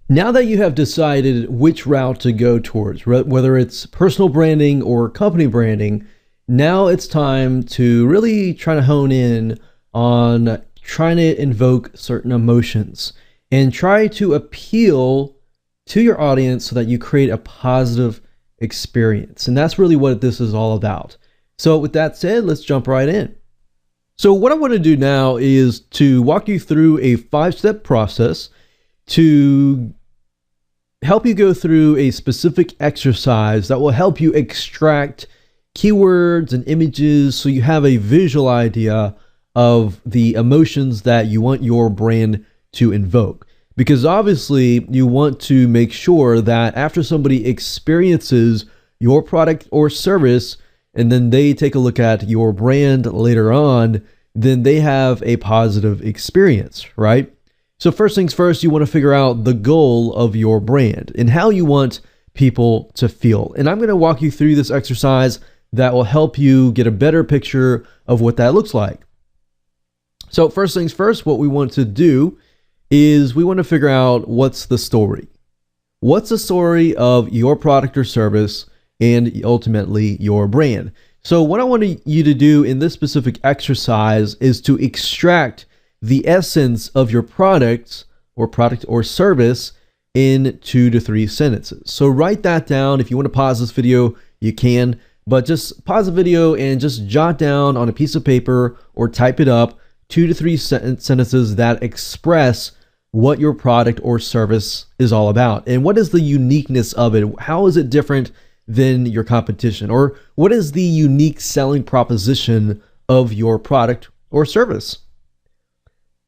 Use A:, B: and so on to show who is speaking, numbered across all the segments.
A: Now that you have decided which route to go towards, whether it's personal branding or company branding, now it's time to really try to hone in on trying to invoke certain emotions and try to appeal to your audience so that you create a positive experience. And that's really what this is all about. So with that said, let's jump right in. So what I want to do now is to walk you through a 5-step process to help you go through a specific exercise that will help you extract keywords and images so you have a visual idea of the emotions that you want your brand to invoke. Because obviously you want to make sure that after somebody experiences your product or service and then they take a look at your brand later on, then they have a positive experience, right? So first things first, you want to figure out the goal of your brand and how you want people to feel. And I'm going to walk you through this exercise that will help you get a better picture of what that looks like. So first things first, what we want to do is we want to figure out what's the story. What's the story of your product or service and ultimately your brand? So what I want you to do in this specific exercise is to extract the essence of your product or service in 2 to 3 sentences. So write that down. If you want to pause this video, you can, but just pause the video and just jot down on a piece of paper or type it up 2 to 3 sentences that express what your product or service is all about and what is the uniqueness of it. How is it different than your competition, or what is the unique selling proposition of your product or service?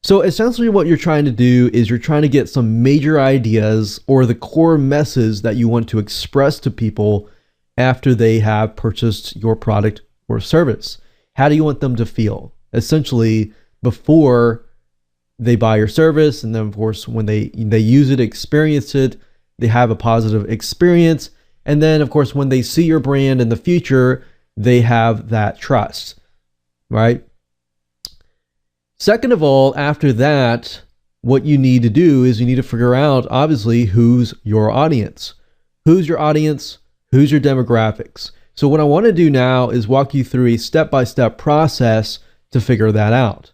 A: So essentially what you're trying to do is you're trying to get some major ideas or the core message that you want to express to people after they have purchased your product or service. How do you want them to feel? Essentially before they buy your service, and then of course when they use it, experience it, they have a positive experience. And then of course when they see your brand in the future, they have that trust, right? Second of all, after that, what you need to do is you need to figure out, obviously, who's your audience. Who's your audience? Who's your demographics? So what I want to do now is walk you through a step-by-step process to figure that out.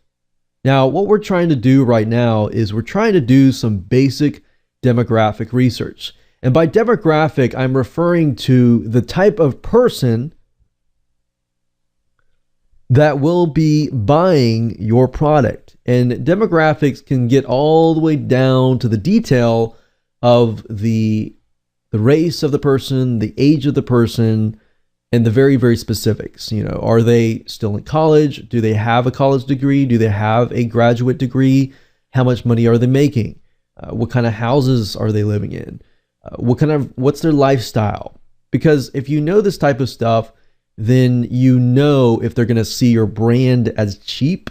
A: Now, what we're trying to do right now is we're trying to do some basic demographic research. And by demographic, I'm referring to the type of person that will be buying your product. And demographics can get all the way down to the detail of the race of the person, the age of the person, and the very, very specifics. You know, are they still in college? Do they have a college degree? Do they have a graduate degree? How much money are they making? What kind of houses are they living in? What's their lifestyle? Because if you know this type of stuff, then you know if they're going to see your brand as cheap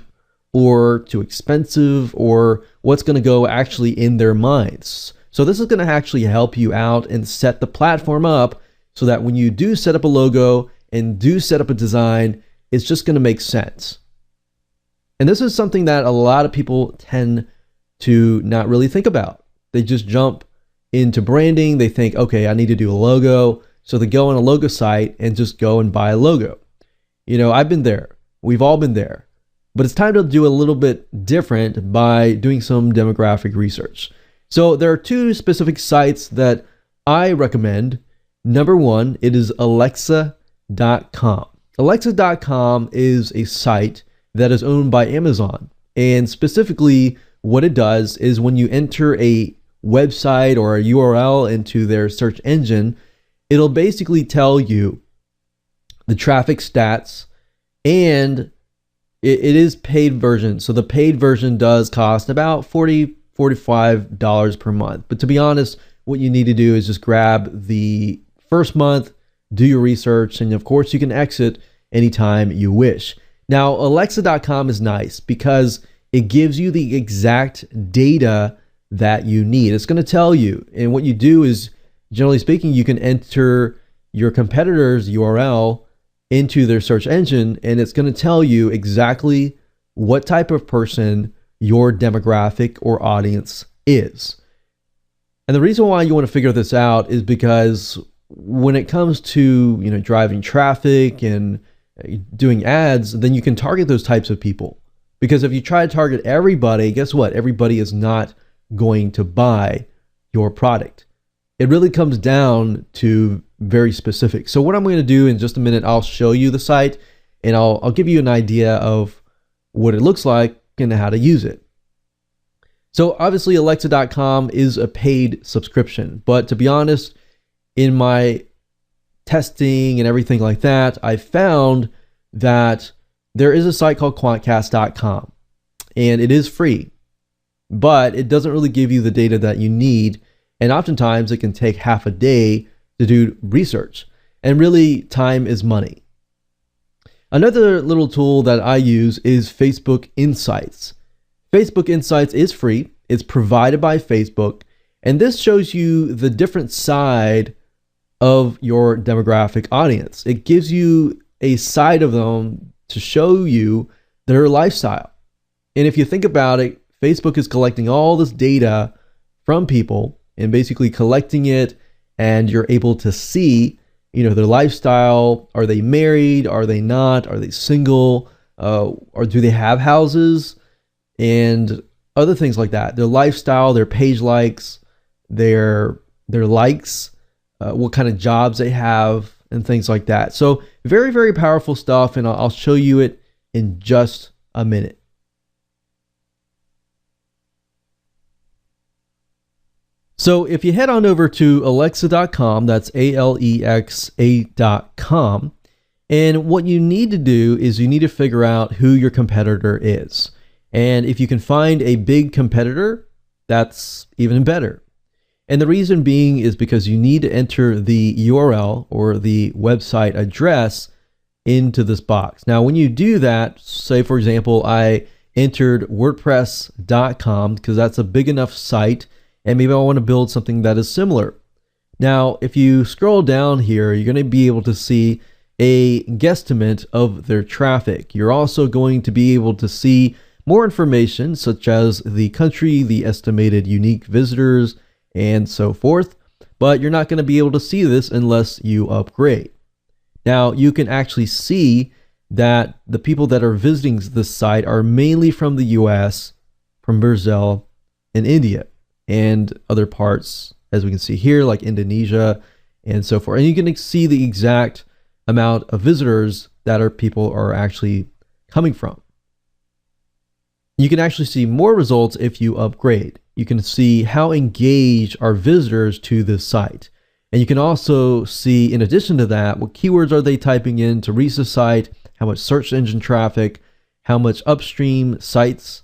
A: or too expensive, or what's going to go actually in their minds. So this is going to actually help you out and set the platform up so that when you do set up a logo and do set up a design, it's just going to make sense. And this is something that a lot of people tend to not really think about. They just jump into branding. They think, okay, I need to do a logo. So they go on a logo site and just go and buy a logo. You know, I've been there. We've all been there. But it's time to do a little bit different by doing some demographic research. So there are 2 specific sites that I recommend. Number 1, it is Alexa.com. Alexa.com is a site that is owned by Amazon. And specifically what it does is when you enter a website or a URL into their search engine, it'll basically tell you the traffic stats, and it is paid version. So the paid version does cost about $45 per month. But to be honest, what you need to do is just grab the first month, do your research, and of course you can exit anytime you wish. Now, Alexa.com is nice because it gives you the exact data that you need. It's going to tell you, and what you do is, generally speaking, you can enter your competitor's URL into their search engine, and it's going to tell you exactly what type of person your demographic or audience is. And the reason why you want to figure this out is because when it comes to, driving traffic and doing ads, then you can target those types of people. Because if you try to target everybody, guess what? Everybody is not going to buy your product. It really comes down to very specific. So what I'm going to do in just a minute, I'll show you the site and I'll give you an idea of what it looks like and how to use it. So obviously Alexa.com is a paid subscription, but to be honest, in my testing and everything like that, I found that there is a site called Quantcast.com and it is free, but it doesn't really give you the data that you need. And oftentimes it can take half a day to do research, and really time is money. Another little tool that I use is Facebook Insights. Facebook Insights is free. It's provided by Facebook, and this shows you the different side of your demographic audience. It gives you a side of them to show you their lifestyle. And if you think about it, Facebook is collecting all this data from people and basically collecting it, and you're able to see, their lifestyle. Are they married? Are they not? Are they single? Or do they have houses? And other things like that. Their lifestyle, their page likes, their likes, what kind of jobs they have, and things like that. So very, very powerful stuff, and I'll show you it in just a minute. So if you head on over to Alexa.com, that's Alexa.com, and what you need to do is you need to figure out who your competitor is. And if you can find a big competitor, that's even better. And the reason being is because you need to enter the URL or the website address into this box. Now, when you do that, say for example, I entered WordPress.com because that's a big enough site, and maybe I want to build something that is similar. Now, if you scroll down here, you're going to be able to see a guesstimate of their traffic. You're also going to be able to see more information such as the country, the estimated unique visitors, and so forth. But you're not going to be able to see this unless you upgrade. Now, you can actually see that the people that are visiting this site are mainly from the US, from Brazil, and India, and other parts, as we can see here, like Indonesia and so forth. And you can see the exact amount of visitors that people are actually coming from. You can actually see more results if you upgrade. You can see how engaged are visitors to this site. And you can also see, in addition to that, what keywords are they typing in to reach the site, how much search engine traffic, how much upstream sites.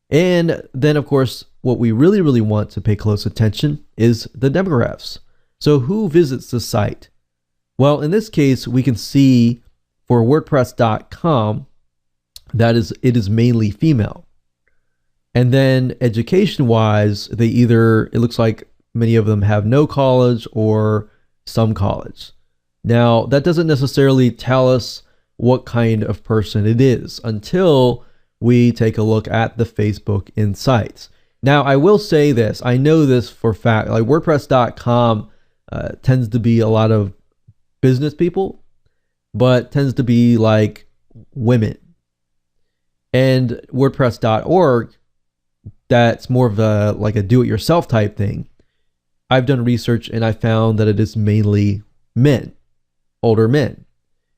A: And then, of course, what we really, really want to pay close attention is the demographics. So who visits the site? Well, in this case, we can see for WordPress.com that it is mainly female. And then education-wise, it looks like many of them have no college or some college. Now, that doesn't necessarily tell us what kind of person it is until we take a look at the Facebook Insights. Now, I will say this. I know this for a fact. Like WordPress.com tends to be a lot of business people, but tends to be like women. And WordPress.org, that's more of like a do-it-yourself type thing. I've done research and I found that it is mainly men, older men,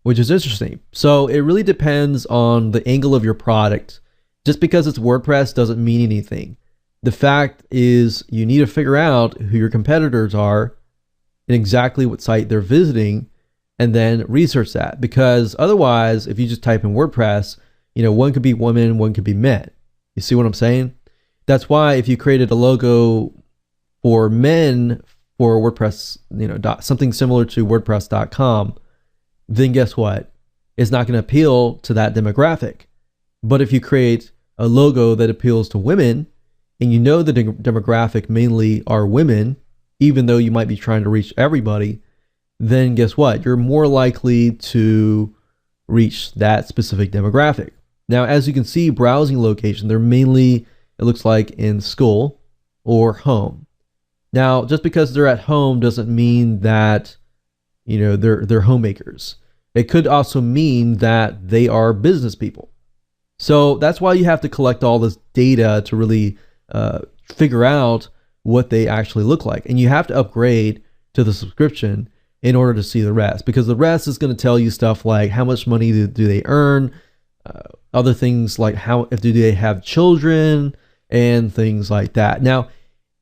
A: which is interesting. So it really depends on the angle of your product. Just because it's WordPress doesn't mean anything. The fact is you need to figure out who your competitors are and exactly what site they're visiting, and then research that. Because otherwise, if you just type in WordPress, one could be women, one could be men. You see what I'm saying? That's why if you created a logo for men for WordPress, something similar to WordPress.com, then guess what? It's not going to appeal to that demographic. But if you create a logo that appeals to women, and the demographic mainly are women, even though you might be trying to reach everybody, then guess what? You're more likely to reach that specific demographic. Now, as you can see, browsing location, they're mainly, it looks like, in school or home. Now, just because they're at home doesn't mean that, they're homemakers. It could also mean that they are business people. So that's why you have to collect all this data to really figure out what they actually look like. And you have to upgrade to the subscription in order to see the rest, because the rest is going to tell you stuff like how much money do they earn, other things like do they have children, and things like that. Now,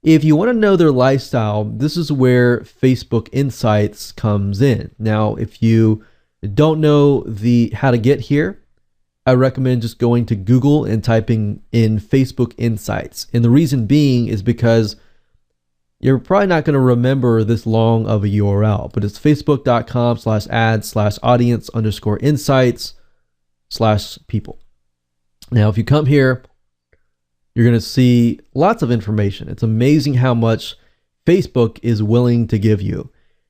A: if you want to know their lifestyle, this is where Facebook Insights comes in. Now, if you don't know how to get here, I recommend just going to Google and typing in Facebook Insights. And the reason being is because you're probably not going to remember this long of a URL, but it's facebook.com/ads/audience_insights/people. Now, if you come here, you're going to see lots of information. It's amazing how much Facebook is willing to give you.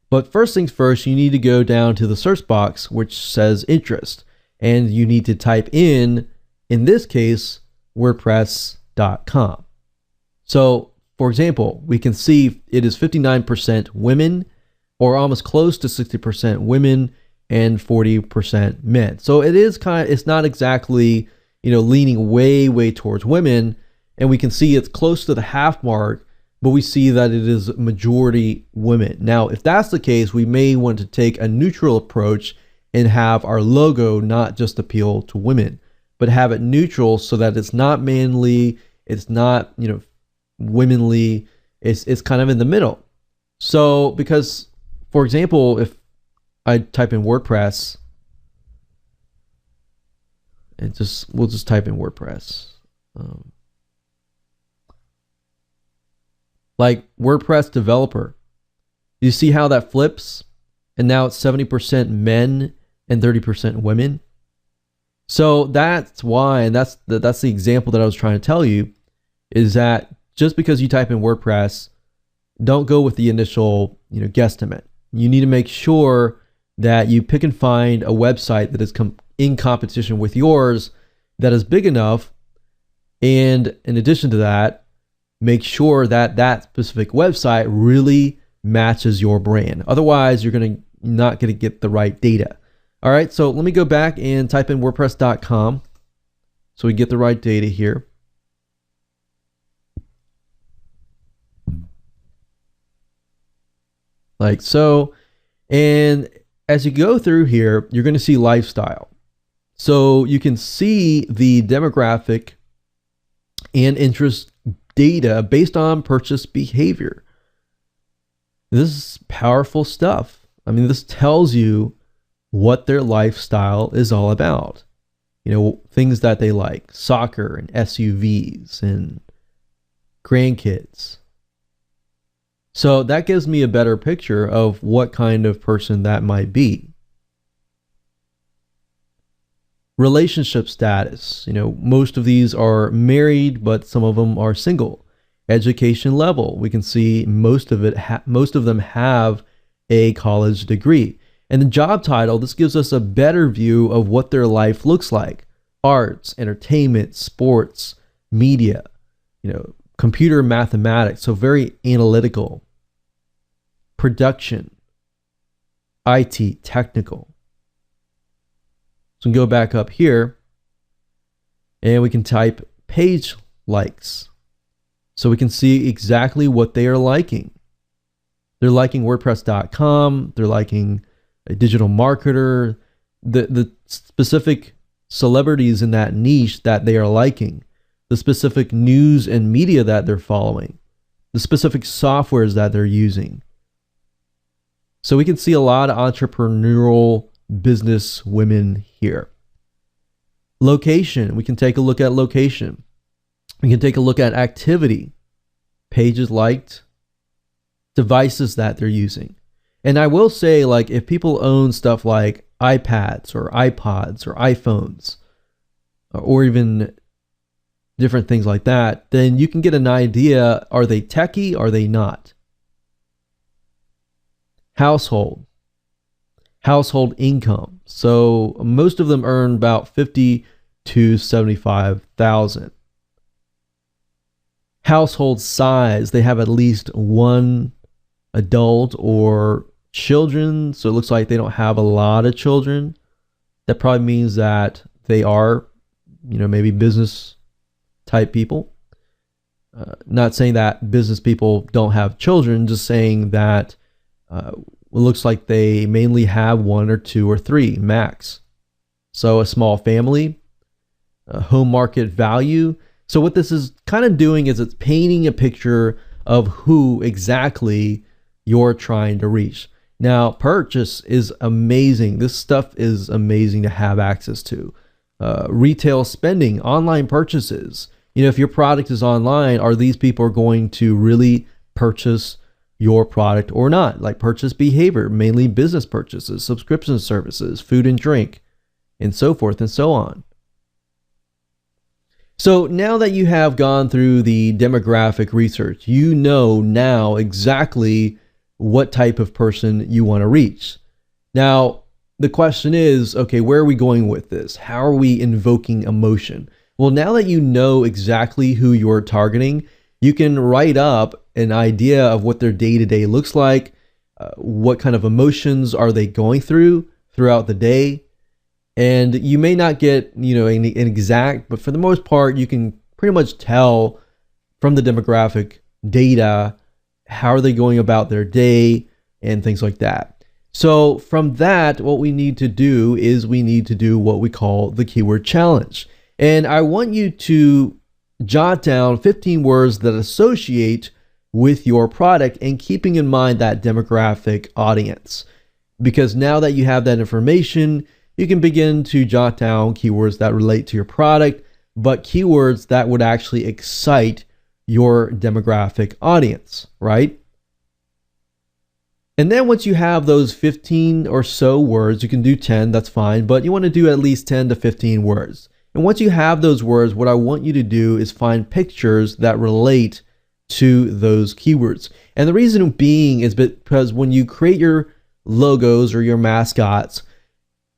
A: But first things first, you need to go down to the search box, which says interest. And you need to type in this case, WordPress.com. So, for example, we can see it is 59% women, or almost close to 60% women, and 40% men. So it is it's not exactly, leaning way towards women. And we can see it's close to the half mark, but we see that it is majority women. Now, if that's the case, we may want to take a neutral approach and have our logo not just appeal to women, but have it neutral so that it's not manly, it's not, womanly, it's kind of in the middle. So, because, for example, if I type in WordPress, and we'll just type in WordPress. Like WordPress developer, you see how that flips? And now it's 70% men and 30% women. So that's why, and that's the example that I was trying to tell you, is that just because you type in WordPress, don't go with the initial, guesstimate. You need to make sure that you pick and find a website that is in competition with yours that is big enough. And in addition to that, make sure that that specific website really matches your brand. Otherwise, you're not going to get the right data. All right, so let me go back and type in WordPress.com so we get the right data here. Like so. And as you go through here, you're going to see lifestyle. So you can see the demographic and interest data based on purchase behavior. This is powerful stuff. I mean, this tells you what their lifestyle is all about. Things that they like, soccer and SUVs and grandkids. So that gives me a better picture of what kind of person that might be. Relationship status. Most of these are married, but some of them are single. Education level. We can see most of them have a college degree. And the job title, this gives us a better view of what their life looks like. Arts, entertainment, sports, media, computer mathematics, so very analytical. Production, IT, technical. So we can go back up here and we can type page likes. So we can see exactly what they are liking. They're liking WordPress.com. They're liking a digital marketer, the specific celebrities in that niche that they are liking, the specific news and media that they're following, the specific softwares that they're using. So we can see a lot of entrepreneurial business women here. Location, we can take a look at location. We can take a look at activity, pages liked, devices that they're using. And I will say, like, if people own stuff like iPads or iPods or iPhones, or even different things like that, then you can get an idea, are they techie, are they not? Household income. So most of them earn about $50,000 to $75,000. household size, they have at least one adult or children. So it looks like they don't have a lot of children. That probably means that they are, maybe business type people. Not saying that business people don't have children, just saying that it looks like they mainly have one or two or three max. So a small family, home market value. So what this is kind of doing is it's painting a picture of who exactly you're trying to reach. Now, purchase is amazing. This stuff is amazing to have access to. Retail spending, online purchases. If your product is online, are these people going to really purchase your product or not? Like purchase behavior, mainly business purchases, subscription services, food and drink, and so forth and so on. So now that you have gone through the demographic research, you know now exactly what type of person you want to reach. Now, the question is, okay, where are we going with this? How are we invoking emotion? Well, now that you know exactly who you're targeting, you can write up an idea of what their day-to-day looks like, what kind of emotions are they going throughout the day. And you may not get, an exact, but for the most part, you can pretty much tell from the demographic data, how are they going about their day and things like that. So from that, what we need to do is we need to do what we call the keyword challenge. And I want you to jot down 15 words that associate with your product and keeping in mind that demographic audience. Because now that you have that information, you can begin to jot down keywords that relate to your product, but keywords that would actually excite your demographic audience, right? And then once you have those 15 or so words, you can do 10, that's fine, but you want to do at least 10 to 15 words. And once you have those words, what I want you to do is find pictures that relate to those keywords. And the reason being is because when you create your logos or your mascots,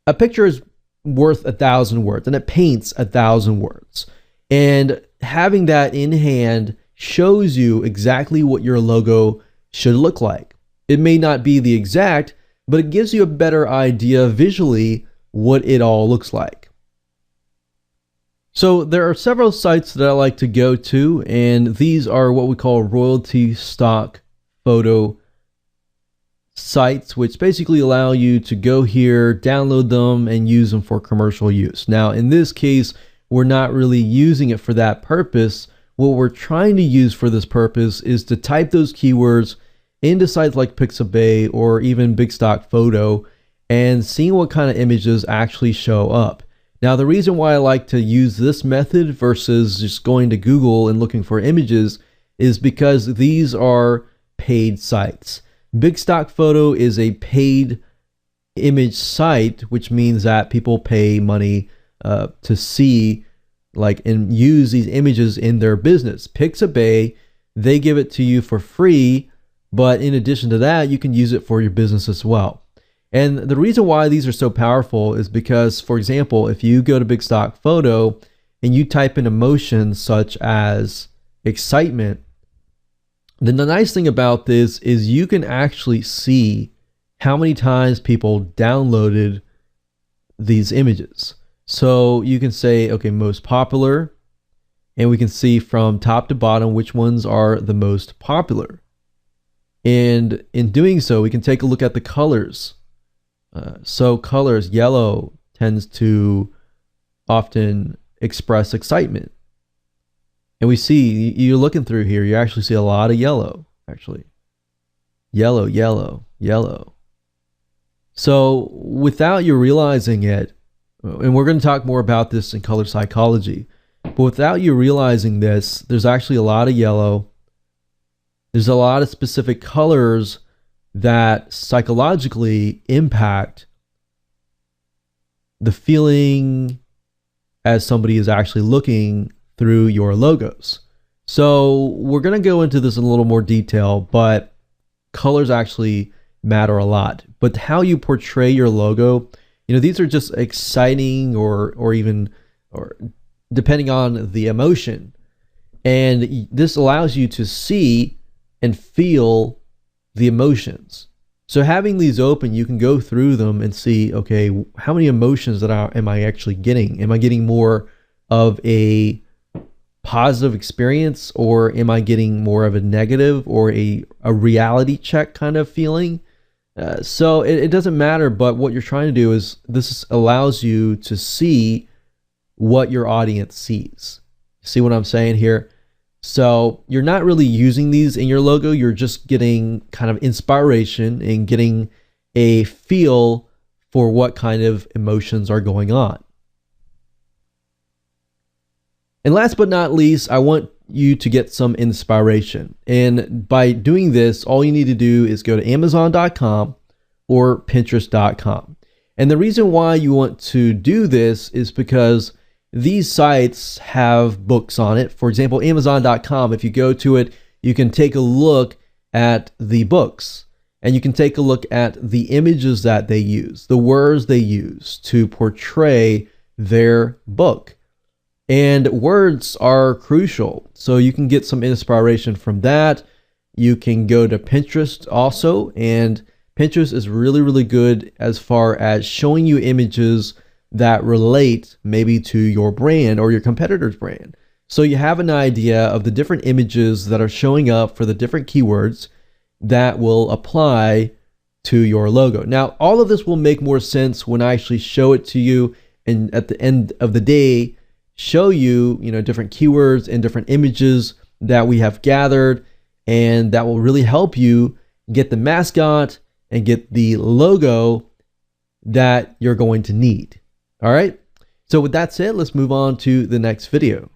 A: a picture is worth 1,000 words and it paints 1,000 words. And having that in hand shows you exactly what your logo should look like. It may not be the exact, but it gives you a better idea visually what it all looks like. So there are several sites that I like to go to, and these are what we call royalty stock photo sites, which basically allow you to go here, download them, and use them for commercial use. Now, in this case, we're not really using it for that purpose. What we're trying to use for this purpose is to type those keywords into sites like Pixabay or even Big Stock Photo and seeing what kind of images actually show up. Now, the reason why I like to use this method versus just going to Google and looking for images is because these are paid sites. Big Stock Photo is a paid image site, which means that people pay money to see and use these images in their business. Pixabay, they give it to you for free, but in addition to that, you can use it for your business as well. And the reason why these are so powerful is because, for example, if you go to Big Stock Photo and you type in emotions such as excitement, then the nice thing about this is you can actually see how many times people downloaded these images. So you can say, okay, most popular, and we can see from top to bottom which ones are the most popular. And in doing so, we can take a look at the colors. So colors, yellow tends to often express excitement. And we see, you're looking through here, you actually see a lot of yellow, actually. Yellow, yellow, yellow. So without you realizing it, and we're going to talk more about this in color psychology, but without you realizing this, there's actually a lot of yellow. There's a lot of specific colors that psychologically impact the feeling as somebody is actually looking through your logos. So we're going to go into this in a little more detail, but colors actually matter a lot. But how you portray your logo, these are just exciting or depending on the emotion. And this allows you to see and feel the emotions. So having these open, you can go through them and see, okay, how many emotions am I actually getting? Am I getting more of a positive experience, or am I getting more of a negative or a reality check kind of feeling? So it doesn't matter, but what you're trying to do is this allows you to see what your audience sees. See what I'm saying here? So you're not really using these in your logo. You're just getting kind of inspiration and getting a feel for what kind of emotions are going on. And last but not least, I want you to get some inspiration. And by doing this, all you need to do is go to Amazon.com or Pinterest.com. And the reason why you want to do this is because these sites have books on it. For example, Amazon.com, if you go to it, you can take a look at the books, and you can take a look at the images that they use, the words they use to portray their book. And words are crucial. So you can get some inspiration from that. You can go to Pinterest also, and Pinterest is really, really good as far as showing you images that relate maybe to your brand or your competitor's brand. So you have an idea of the different images that are showing up for the different keywords that will apply to your logo. Now, all of this will make more sense when I actually show it to you, and at the end of the day, show you, different keywords and different images that we have gathered, and that will really help you get the mascot and get the logo that you're going to need. All right. So with that said, let's move on to the next video.